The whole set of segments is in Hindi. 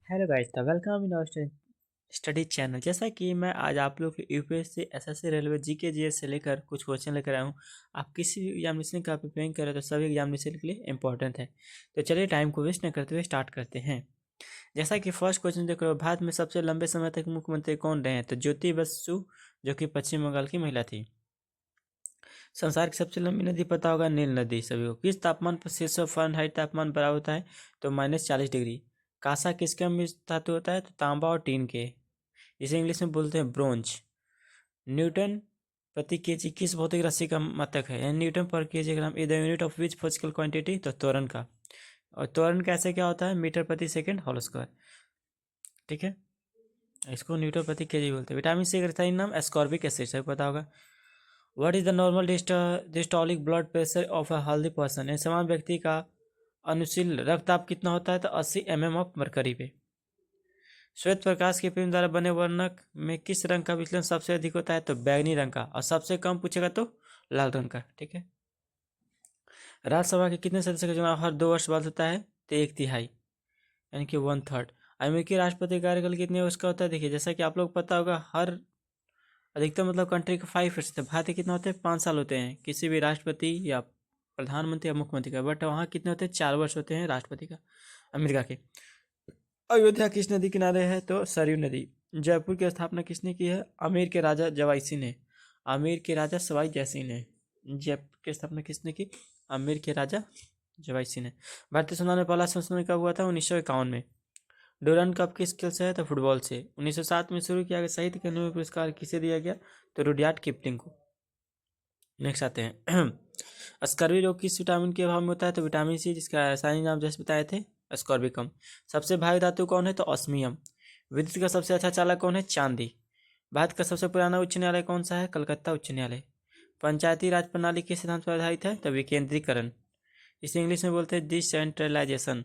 हेलो गाइस, तो welcome in our study channel. जैसा कि मैं आज आप लोग के UPSC SSC railway GK GS से लेकर कुछ क्वेश्चन लेकर आया हूँ। आप किसी भी एग्जामिनेशन का प्रिपेयरिंग कर रहे हो तो सभी एग्जामिनेशन के लिए इंपॉर्टेंट है। तो चलिए टाइम को वेस्ट न करते हुए स्टार्ट करते हैं। जैसा कि फर्स्ट क्वेश्चन देख रहे हो, भारत में सबसे लंबे समय तक मुख्यमंत्री कौन रहे हैं? तो ज्योति बसु, जो कि पश्चिम बंगाल की महिला थी। संसार की सबसे लंबी नदी पता होगा, नील नदी सभी को। किस तापमान पर 600 फ़ारेनहाइट तापमान बराबर होता है? तो -40 डिग्री। कांसा किसके मिश्र धातु होता है? तो तांबा और टीन के। इसे इंग्लिश में बोलते हैं ब्रोंज। न्यूटन प्रति केजी किस भौतिक राशि का मात्रक है? यानी न्यूटन पर KG gram is the unit of which physical quantity? तो त्वरण का। और त्वरण कैसे क्या होता है? मीटर प्रति सेकंड होल स्क्वायर। ठीक है, इसको न्यूटन प्रति केजी बोलते हैं। विटामिन सी का रसायनिक नाम एस्कॉर्बिक एसिड, सभी पता होगा। What is the normal diastolic blood pressure of a healthy person? यानी समान व्यक्ति का अनुशील रक्तचाप कितना होता है? तो 80 mm ऑफ मरकरी पे। श्वेत प्रकाश की फिल्म द्वारा बने वर्णक में किस रंग का विचलन सबसे अधिक होता है? तो बैंगनी रंग का। और सबसे कम पूछेगा तो लाल रंग का। ठीक है, राज्यसभा के कितने सदस्य का चुनाव हर 2 वर्ष बाद होता है? तो 1/3, यानी कि 1/3। अमेरिकी राष्ट्रपति कार्यकाल कितने वर्ष का होता है? देखिए, जैसा कि आप लोग पता होगा, हर अधिकतम मतलब कंट्री का 5 वर्ष होता है। भारत के कितना होते हैं? 5 साल होते हैं किसी भी राष्ट्रपति या प्रधानमंत्री या मुख्यमंत्री का। बट वहाँ कितने होते हैं? 4 वर्ष होते हैं राष्ट्रपति का, अमेरिका के। अयोध्या किस नदी किनारे है? तो सरयू नदी। जयपुर की स्थापना किसने की है? आमेर के राजा जवाई ने। आमेर के राजा सवाई जयसी ने। जयपुर की स्थापना किसने की? आमेर के राजा जवाई ने। भारतीय संविधान में पहला संशोधन कब हुआ था? 1951 में। डूरांड कप किस खेल से है? तो फुटबॉल से। 1907 में शुरू किया गया साहित्य का नोबेल पुरस्कार किसे दिया गया? तो रुडयार्ड किपलिंग को। नेक्स्ट आते हैं स्कर्वी रोग किस विटामिन के अभाव में होता है? तो विटामिन सी, जिसका रासायनिक नाम जैसे बताए थे स्कॉर्बिकम। सबसे भारी धातु कौन है? तो ऑस्मियम। विद्युत का सबसे अच्छा चालक कौन है? चांदी। भारत का सबसे पुराना उच्च न्यायालय कौन सा है? कलकत्ता उच्च न्यायालय। पंचायती राज प्रणाली किस सिद्धांत पर आधारित है? तो विकेंद्रीकरण। इसे इंग्लिश में बोलते हैं डिसेंट्रलाइजेशन।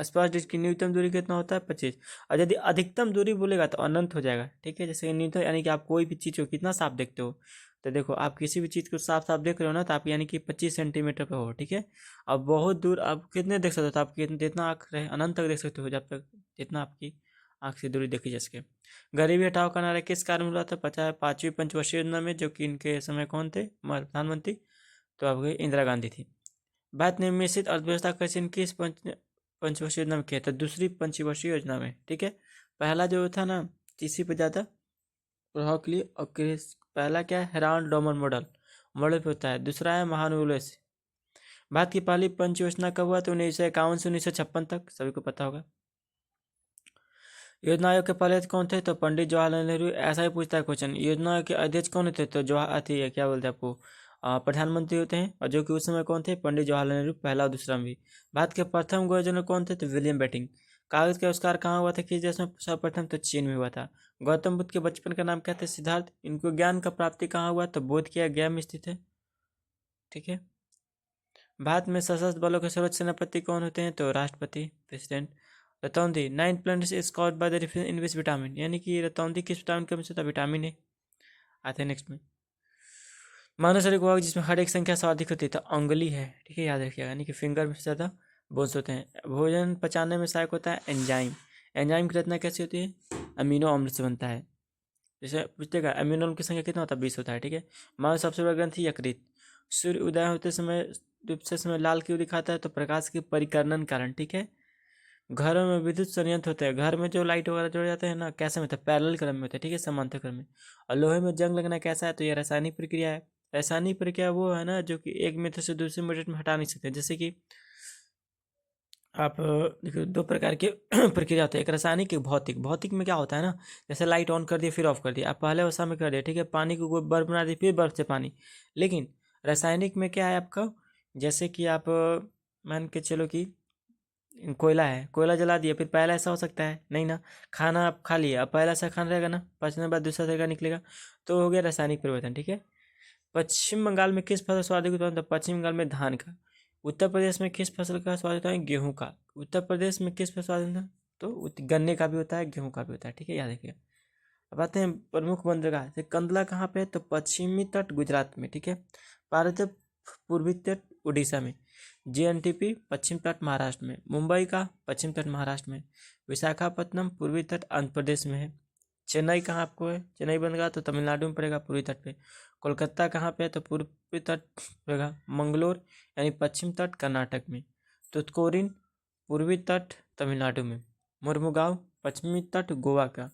स्पर्श डिस्क की न्यूनतम दूरी कितना होता है? 25। और यदि अधिकतम दूरी बोलेगा तो अनंत हो जाएगा। ठीक है, जैसे न्यूनतम यानी कि आप कोई भी चीज़ को कितना साफ देखते हो, तो देखो आप किसी भी चीज़ को साफ साफ देख रहे हो ना, तो आप यानी कि 25 सेंटीमीटर पे हो। ठीक है, अब बहुत दूर आप कितने देख सकते हो? तो आप जितना आँख रहे अनंत तक देख सकते हो, जब तक जितना आपकी आँख से दूरी देखी जा सके। गरीबी हटाओ का नारा किस कारण मिला था? पता है, 5वीं पंचवर्षीय योजना में, जो कि इनके समय कौन थे प्रधानमंत्री? तो आपकी इंदिरा गांधी थी। भारत ने मिश्रित अर्थव्यवस्था का चयन किस पंचवर्षीय योजना में किया था? दूसरी पंचवर्षीय योजना में। ठीक है, पहला जो था ना, तीसरी पे ज़्यादा प्रभाव के लिए। और पहला क्या है? हेराल्ड डोमर मॉडल, मॉडल पे होता है। दूसरा है महानुभाव से। भारत की पहली पंच योजना कब हुआ? तो 1951 से 1956 तक, सभी को पता होगा। योजना आयोग के पहले कौन थे? तो पंडित जवाहरलाल नेहरू। ऐसा ही पूछता है क्वेश्चन। योजना के अध्यक्ष कौन थे? तो जवाहर थी, क्या बोलते हैं आपको, प्रधानमंत्री होते हैं। और जो कि उस समय कौन थे? पंडित जवाहरलाल नेहरू, पहला और दूसरा में भी। भारत के प्रथम गवर्नर कौन थे? तो विलियम बेंटिंक। कागज का आविष्कार कहाँ हुआ था? किस देश में सर्वप्रथम? तो चीन में हुआ था। गौतम बुद्ध के बचपन का नाम क्या था? सिद्धार्थ। इनको ज्ञान का प्राप्ति कहाँ हुआ? तो बोध गया, गया में स्थित है। ठीक है, भारत में सशस्त्र बलों के सर्वोच्च सेनापति कौन होते हैं? तो राष्ट्रपति, प्रेसिडेंट। रतौंधी, 9 planets is called by the difference in which vitamin? यानी कि रतौंधी किस विटामिन का मिश्रण होता है? Vitamin A. आते हैं नेक्स्ट में। मानव शरीर को जिसमें हर एक संख्या सर्वाधिक होती है तो अंगुली है। ठीक है, याद रखिएगा, यानी कि फिंगर में ज़्यादा बोन्स होते हैं। भोजन पचाने में सहायक होता है एंजाइम। एंजाइम की रचना कैसी होती है? अमीनो अम्ल से बनता है। जैसे पूछतेगा अमीनो अम्ल की संख्या कितना होता है? 20 होता है। ठीक है, मानव सबसे बड़ा ग्रंथि यकृत। सूर्य उदय होते समय दूसरे समय लाल क्यों दिखाता है? तो प्रकाश के परिकर्णन कारण। ठीक है, घरों में विद्युत संयंत्र होते हैं। घर में जो लाइट वगैरह जोड़े जाते हैं ना, कैसे में होता है? पैरेलल क्रम में होता है। ठीक है, समांतर क्रम में। और लोहे में जंग लगना कैसा है? तो ये रासायनिक प्रक्रिया है। रासायनिक प्रक्रिया वो है ना, जो कि एक मेथड से दूसरे मेथड में हटा नहीं सकते। जैसे कि आप देखो, दो प्रकार की प्रक्रिया होती है, एक रासायनिक, एक भौतिक। भौतिक में क्या होता है ना, जैसे लाइट ऑन कर दिया फिर ऑफ कर दिया, आप पहले अवस्था में कर दिया। ठीक है, पानी को बर्फ बना दी फिर बर्फ से पानी। लेकिन रासायनिक में क्या है आपका, जैसे कि आप मान के चलो कि कोयला है, कोयला जला दिया, फिर पहला ऐसा हो सकता है? नहीं ना। खाना आप खा लिया, अब पहला ऐसा खाना रहेगा ना, पचने के बाद दूसरा तरीका निकलेगा, तो हो गया रासायनिक परिवर्तन। ठीक है, पश्चिम बंगाल में किस फसल स्वादिष्ट उत्पादन होता है? पश्चिम बंगाल में धान का। उत्तर प्रदेश में किस फसल का स्वाद होता है? गेहूं का। उत्तर प्रदेश में किस फसल स्वाद होता है? तो गन्ने का भी होता है, गेहूं का भी होता है। ठीक है, याद रखिएगा। अब आते हैं प्रमुख बंदरगाह। जैसे कंदला कहाँ पे है? तो पश्चिमी तट गुजरात में। ठीक है, पारादीप पूर्वी तट उड़ीसा में। जीएनटीपी पश्चिम तट महाराष्ट्र में। मुंबई का पश्चिम तट महाराष्ट्र में। विशाखापत्तनम पूर्वी तट आंध्र प्रदेश में है। चेन्नई कहाँ आपको है, चेन्नई बनेगा तो तमिलनाडु में पड़ेगा पूर्वी तट पे। कोलकाता कहाँ पे है तो पूर्वी तट पड़ेगा। मंगलोर यानी पश्चिम तट कर्नाटक में। तुतकोरिन पूर्वी तट तमिलनाडु में। मुर्मुगांव पश्चिमी तट गोवा का।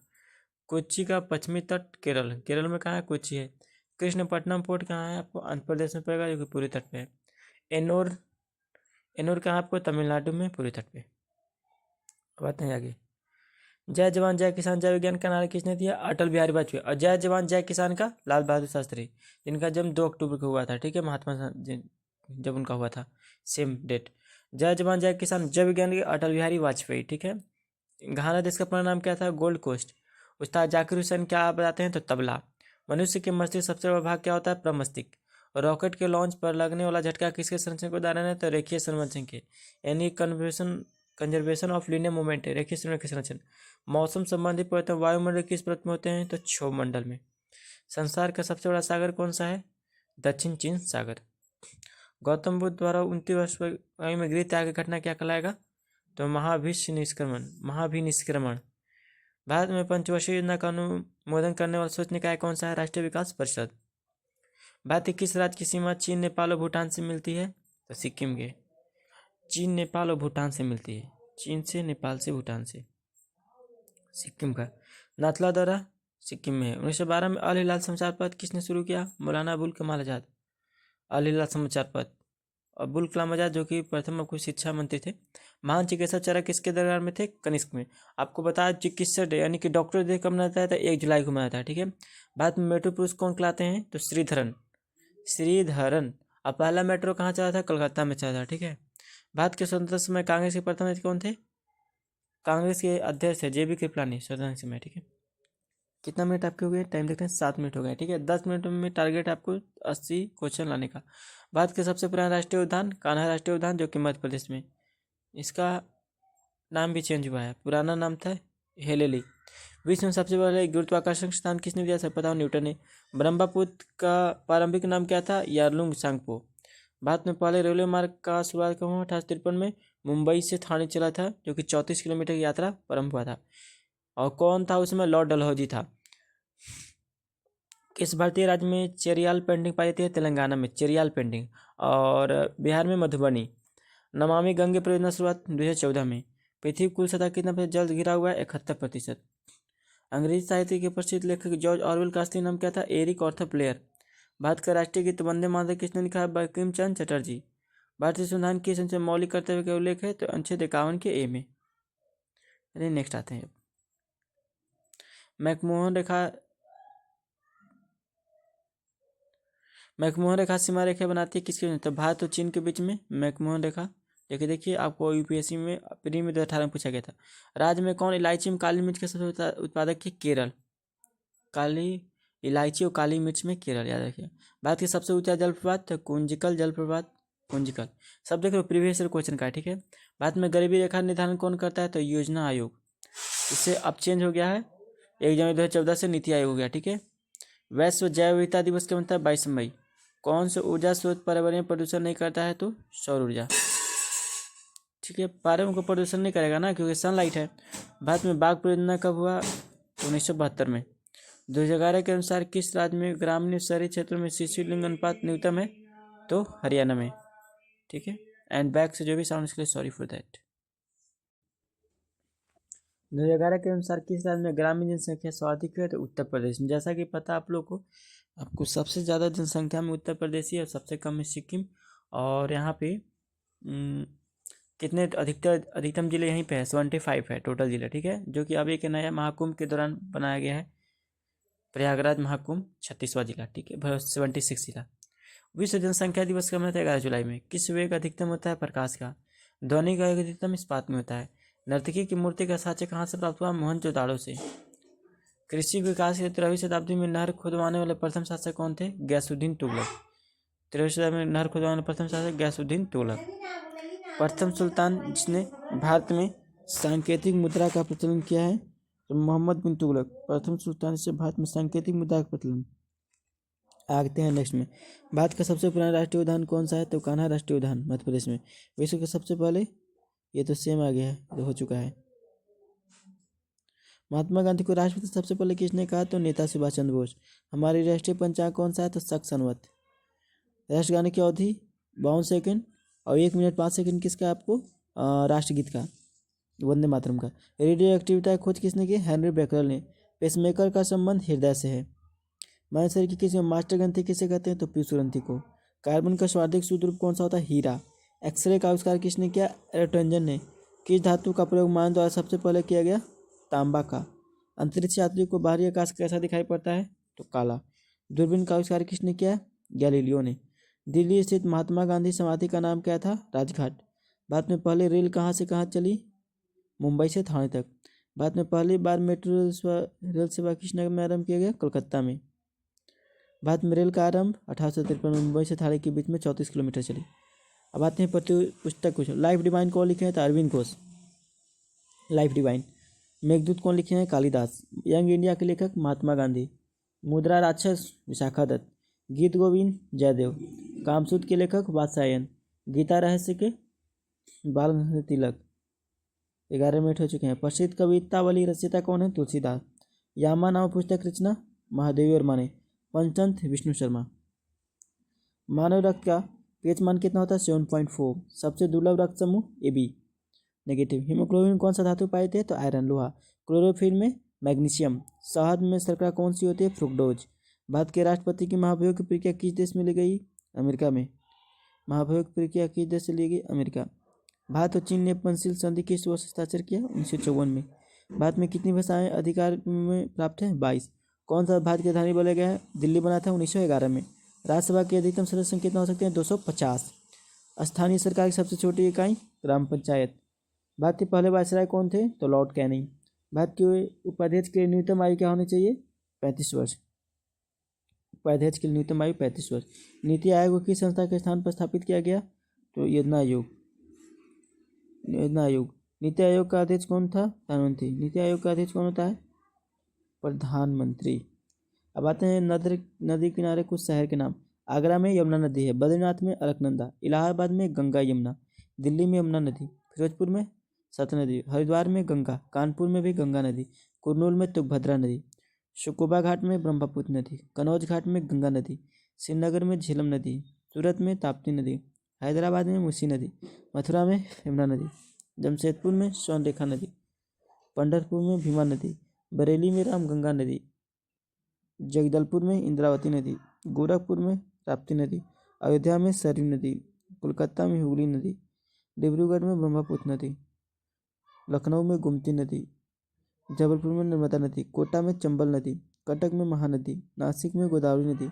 कोच्चि का पश्चिमी तट केरल, केरल में कहाँ है, कोच्चि है। कृष्णपट्टनम पोर्ट कहाँ है आपको, आंध्र प्रदेश में पड़ेगा, जो कि पूर्वी तट पे है। एनोर, एनोर कहाँ आपको, तमिलनाडु में पूर्वी तट पे। बात नहीं आगे। जय जवान जय किसान जय विज्ञान का नारा किसने दिया, अटल बिहारी वाजपेयी। और जय जवान जय किसान का लाल बहादुर शास्त्री, जिनका जन्म 2 अक्टूबर को हुआ था, ठीक है, जब उनका हुआ था सेम डेट। जय जवान जय किसान जय विज्ञान के अटल बिहारी वाजपेयी, ठीक है। घाना देश का पूरा नाम क्या था, गोल्ड कोस्ट। उस्ताद जाकिर हुसैन क्या बताते हैं तो तबला। मनुष्य के मस्तिष्क सबसे बड़ा भाग क्या होता है, प्रमस्तिष्क। रॉकेट के लॉन्च पर लगने वाला झटका किसके संरचना को उदाहरण है तो रेखीय संरचना के, यानी कंजर्वेशन ऑफ लीनियर मोमेंट है, रेखीय संरचना के संरचना। मौसम संबंधी परिवर्तन वायुमंडल किस परत में होते हैं तो क्षोभ मंडल में। संसार का सबसे बड़ा सागर कौन सा है, दक्षिण चीन सागर। गौतम बुद्ध द्वारा 29 वर्ष में गृह त्याग की घटना क्या कहलाएगा तो महाभिनिष्क्रमण। भारत में पंचवर्षीय योजना का अनुमोदन करने वाला सोच निकाय कौन सा है, राष्ट्रीय विकास परिषद। भारत की किस राज्य की सीमा चीन नेपाल और भूटान से मिलती है तो सिक्किम के। चीन नेपाल और भूटान से मिलती है, चीन से, नेपाल से, भूटान से। सिक्किम का नाथुला दौरा सिक्किम में है। 1912 में अल हिलाल समाचार पत्र किसने शुरू किया, मौलाना अबुल कमाल आजाद। अल हिलाल समाचार पत्र। अबुल कलाम आजाद जो कि प्रथम कुछ शिक्षा मंत्री थे। महान चिकित्सक चरक किसके दरबार में थे, कनिष्क में। आपको बताया चिकित्सक डे यानी कि डॉक्टर डे कब मनाता है तो 1 जुलाई को मनाता है, ठीक है। भारत में मेट्रो पुरुष कौन कहलाते हैं तो श्रीधरन, श्रीधरन। अब पहला मेट्रो कहाँ चला था, कलकत्ता में चला था, ठीक है। भारत के स्वतंत्रता समय कांग्रेस के प्रथम अध्यक्ष कौन थे, कांग्रेस के अध्यक्ष है JB कृपलानी, स्वतंत्रता समय, ठीक है। कितना मिनट आपके हो गए, टाइम देखते हैं 7 मिनट हो गए, ठीक है। 10 मिनट में टारगेट आपको 80 क्वेश्चन लाने का। भारत के सबसे पुराना राष्ट्रीय उद्यान कान्हा राष्ट्रीय उद्यान जो कि मध्य प्रदेश में। इसका नाम भी चेंज हुआ है, पुराना नाम था हेलेली। विश्व में सबसे बड़े गुरुत्वाकर्षण स्थान किसने दिया, सब पता, न्यूटन ने। ब्रह्मपुत्र का प्रारंभिक नाम क्या था, यारलुंग सांगपो। भारत में पहले रेलवे मार्ग का शुरुआत कब हुआ, 1853 में मुंबई से थाने चला था, जो कि 34 किलोमीटर की यात्रा प्रारंभ हुआ था। और कौन था उसमें, लॉर्ड डलहौजी था। किस भारतीय राज्य में चेरियाल पेंटिंग पाई जाती है, तेलंगाना में चेरियाल पेंटिंग। और बिहार में मधुबनी। नमामि गंगे परियोजना शुरुआत 2014 में। पृथ्वी कुल सतह कितना प्रतिशत जल घिरा हुआ है, 71%। अंग्रेजी साहित्य के प्रसिद्ध लेखक जॉर्ज ऑरवेल का असली नाम क्या था, एरिक आर्थर ब्लेयर। भारत का राष्ट्रीय गीत वंदे मातरम किसने लिखा है, बंकिम चंद्र चटर्जी। भारतीय संविधान की संसद मौलिक कर्तव्य का उल्लेख है तो अनुच्छेद 51 के ए में। अरे नेक्स्ट आते हैं। मैकमोहन रेखा सीमा रेखा बनाती है किसके, तो भारत और चीन के बीच में मैकमोहन रेखा। देखिए आपको यूपीएससी में प्री में 2018 में पूछा गया था। राज्य में कौन इलायची में काली मिर्च के सबसे उत्पादक है, केरल। काली इलायची और काली मिर्च में केरल, याद रखिए। भारत के सबसे ऊंचा जलप्रपात तो कुंजिकल जलप्रपात, कुंजिकल। सब देख लो प्रीवियस क्वेश्चन का, ठीक है। भारत में गरीबी रेखा निर्धारण कौन करता है तो योजना आयोग। इससे अब चेंज हो गया है, 1 जनवरी 2014 से नीति आयोग हो गया, ठीक है। वैश्व जैव विविधता दिवस कब बनता है, 22 मई। कौन सा ऊर्जा स्रोत पर्यावरणीय प्रदूषण नहीं करता है तो सौर ऊर्जा, ठीक है। पर्यावरण को प्रदूषण नहीं करेगा ना, क्योंकि सनलाइट है। भारत में बाघ परियोजना कब हुआ, 1972 में। 2011 के अनुसार किस राज्य में ग्रामीण शहरी क्षेत्रों में शिशु लिंग अनुपात न्यूनतम है तो हरियाणा में, ठीक है। एंड बैक से जो भी साउंड इसके लिए सॉरी फॉर दैट। 2011 के अनुसार किस राज्य में ग्रामीण जनसंख्या सर्वाधिक है तो उत्तर प्रदेश में। जैसा कि पता आप लोग को, आपको सबसे ज़्यादा जनसंख्या में उत्तर प्रदेश ही और सबसे कम है सिक्किम। और यहाँ पे कितने अधिकतम जिले यहीं पे है, 75 है टोटल जिले, ठीक है। जो कि अब एक नया महाकुंभ के दौरान बनाया गया है, प्रयागराज महाकुंभ 36वां जिला, ठीक है, 76 जिला। विश्व जनसंख्या दिवस कब मनाता है, 11 जुलाई में। किस वेग अधिकतम होता है, प्रकाश का। ध्वनि का वेग अधिकतम इस्पात में होता है। नर्तकी की मूर्ति का साक्ष्य कहाँ से प्राप्त हुआ, मोहनजोदाड़ो से। कृषि विकास के 13वीं शताब्दी में नहर खुदवाने वाले प्रथम शासक कौन थे, गयासुद्दीन तुगलक। 13वीं शताब्दी में नहर खुदवाने वाले प्रथम शासक गयासुद्दीन तुगलक। प्रथम सुल्तान जिसने भारत में सांकेतिक मुद्रा का प्रचलन किया है तो मोहम्मद बिन तुगलक। प्रथम सुल्तान जिससे भारत में सांकेतिक मुद्रा का प्रचलन। आते हैं नेक्स्ट में। भारत का सबसे पुराना राष्ट्रीय उद्यान कौन सा है? तो कान्हा राष्ट्रीय उद्यान मध्य प्रदेश में। विश्व के सबसे पहले, ये तो सेम आ गया है, तो हो चुका है। महात्मा गांधी को राष्ट्रपिता सबसे पहले किसने कहा? तो नेता सुभाष चंद्र बोस। हमारी राष्ट्रीय पंचांग कौन सा है? तो शक संवत। राष्ट्रगान की अवधि 52 सेकंड और 1 मिनट 5 सेकंड किसका आपको? राष्ट्रगीत का, वंदे मातरम का। रेडियो एक्टिविटी खोज किसने की? हेनरी बेकरल ने। पेसमेकर का संबंध हृदय से है। मानव शरीर की किसी मास्टर ग्रंथि किसे कहते हैं? तो पीयूष ग्रंथि को। कार्बन का सर्वाधिक शुद्ध रूप कौन सा होता है? हीरा। एक्सरे का आविष्कार किसने किया? एरोटंजन ने। किस धातु का प्रयोग मानव द्वारा सबसे पहले किया गया? तांबा का। अंतरिक्ष यात्रियों को बाहरी आकाश कैसा दिखाई पड़ता है? तो काला। दूरबीन का आविष्कार किसने किया? गैलीलियो ने। दिल्ली स्थित महात्मा गांधी समाधि का नाम क्या था? राजघाट। भारत में पहले रेल कहाँ से कहाँ चली? मुंबई से थाने तक। भारत में पहली बार मेट्रो रेल सेवा किस नगर में आरंभ किया गया? कोलकाता में। भारत में रेल का आरंभ 1853 में मुंबई से थाने के बीच में 34 किलोमीटर चली। अब आते हैं पुस्तक कुछ। लाइफ डिवाइन कौन लिखे हैं? तो अरविंद घोष। Life divine. मेघदूत कौन लिखे हैं? कालिदास। यंग इंडिया के लेखक महात्मा गांधी। मुद्रा राक्षस विशाखा दत्त। गीत गोविंद जयदेव। कामसूत्र के लेखक वात्स्यायन। गीता रहस्य के बाल गंगाधर तिलक। 11 मिनट हो चुके हैं। प्रसिद्ध कवितावली रचयिता कौन है? तुलसीदास। यामा नाम पुस्तक रचना महादेवी वर्मा ने। पंचतंत्र विष्णु शर्मा। मानव रक्त का पीएच मान कितना होता है? 7.4। सबसे दुर्लभ रक्त समूह AB नेगेटिव। हीमोग्लोबिन कौन सा धातु पाए थे? तो आयरन लोहा। क्लोरोफिल में मैग्नीशियम। शहद में शर्करा कौन सी होती है? फ्रुक्टोज। भारत के राष्ट्रपति की महाभियोग की प्रक्रिया किस देश में ली गई? अमेरिका में। महाभियोग की प्रक्रिया किस देश से ली गई? अमेरिका। भारत और चीन ने पंचशील संधि किस वर्ष हस्ताक्षर किया? 1954 में। भारत में कितनी भाषाएं अधिकार में प्राप्त है? 22। कौन सा भारत की राजधानी बोला गया है? दिल्ली बना था 1911 में। राज्यसभा के अधिकतम सदस्य कितना हो सकते हैं? 250। स्थानीय सरकार की सबसे छोटी इकाई ग्राम पंचायत। भारत के पहले वायसराय कौन थे? तो लॉर्ड कैनिंग। भारत के उपाध्यक्ष के लिए न्यूनतम आयु क्या होनी चाहिए? 35 वर्ष। उपाध्यक्ष के लिए न्यूनतम आयु 35 वर्ष। नीति आयोग की संस्था के स्थान पर स्थापित किया गया? तो योजना आयोग। योजना आयोग। नीति आयोग का अध्यक्ष कौन था? प्रधानमंत्री। नीति आयोग का अध्यक्ष कौन होता है? प्रधानमंत्री। अब आते हैं नदी किनारे कुछ शहर के नाम। आगरा में यमुना नदी है। बद्रीनाथ में अलकनंदा। इलाहाबाद में गंगा यमुना। दिल्ली में यमुना नदी। फिरोजपुर में सतलज नदी। हरिद्वार में गंगा। कानपुर में भी गंगा नदी। कुरनूल में तुंगभद्रा नदी। शुकुबा घाट में ब्रह्मपुत्र नदी। कनौज घाट में गंगा नदी। श्रीनगर में झेलम नदी। सूरत में ताप्ती नदी। हैदराबाद में मूसी नदी। मथुरा में यमुना नदी। जमशेदपुर में स्वर्णरेखा नदी। पंढरपुर में भीमा नदी। बरेली में रामगंगा नदी। जगदलपुर में इंद्रावती नदी। गोरखपुर में राप्ती नदी। अयोध्या में सरयू नदी। कोलकाता में हुगली नदी। डिब्रूगढ़ में ब्रह्मपुत्र नदी। लखनऊ में गोमती नदी। जबलपुर में नर्मदा नदी। कोटा में चंबल नदी। कटक में महानदी। नासिक में गोदावरी नदी।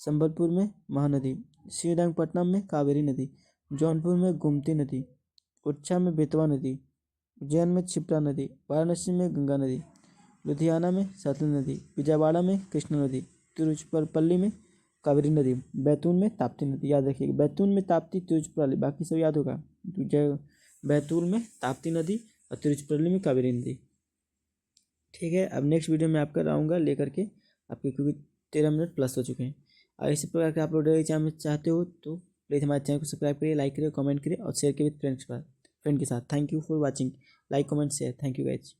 संबलपुर में महानदी। श्रीरंगपट्टनम में कावेरी नदी। जौनपुर में गोमती नदी। ओरछा में बेतवा नदी। उज्जैन में क्षिप्रा नदी। वाराणसी में गंगा नदी। लुधियाना में सतलज नदी। विजयवाड़ा में कृष्णा नदी। तिरुचिरापल्ली में कावेरी नदी। बैतूल में ताप्ती नदी। याद रखिएगा, बैतूल में ताप्ती, तिरुचिरापल्ली, बाकी सब याद होगा। बैतूल में ताप्ती नदी और तिरुचिरापल्ली में कावेरी नदी। ठीक है, अब नेक्स्ट वीडियो में आपका आऊँगा लेकर के आपके, क्योंकि 13 मिनट प्लस हो चुके हैं। और इसी प्रकार के आप लोग डेली चैनल चाहते हो तो प्लीज़ हमारे चैनल को सब्सक्राइब करिए, लाइक करिए, कमेंट करिए और शेयर करिए विद फ्रेंड के साथ। Thank you for watching. Like comment share. Thank you guys.